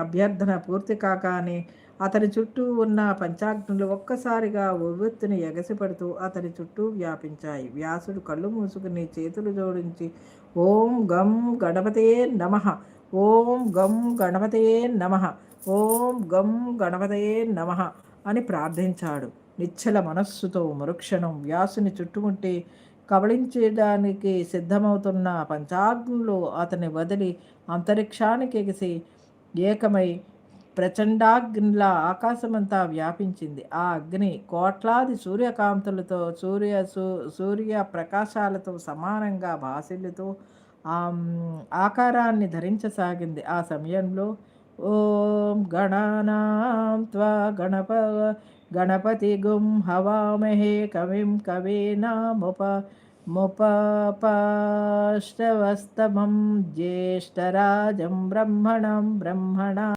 అభ్యర్థన పూర్తి కాగానే అతని చుట్టూ ఉన్న పంచాగ్నులు ఒక్కసారిగా ఉవ్వెత్తున ఎగసిపడుతూ అతని చుట్టూ వ్యాపించాయి. వ్యాసుడు కళ్ళు మూసుకుని చేతులు జోడించి ఓం గం గణపతయే నమః, ఓం గం గణపతయే నమః, ఓం గం గణపతయే నమః అని ప్రార్థించాడు. నిశ్చల మనస్సుతో మరుక్షణం వ్యాసుని చుట్టుముట్టి కబళించడానికి సిద్ధమవుతున్న పంచాగ్నులు అతని వదిలి అంతరిక్షానికి ఎగిసి ఏకమై ప్రచండాగ్నిలా ఆకాశమంతా వ్యాపించింది. ఆ అగ్ని కోట్లాది సూర్యకాంతులతో సూర్య ప్రకాశాలతో సమానంగా భాసిల్లుతూ ఆకారాన్ని ధరించసాగింది. ఆ సమయంలో ఓం గణానాం త్వా గణపతి గుం హవామహే కవిం కవీనాముపమశ్రవస్తమం జ్యేష్ఠరాజం బ్రహ్మణం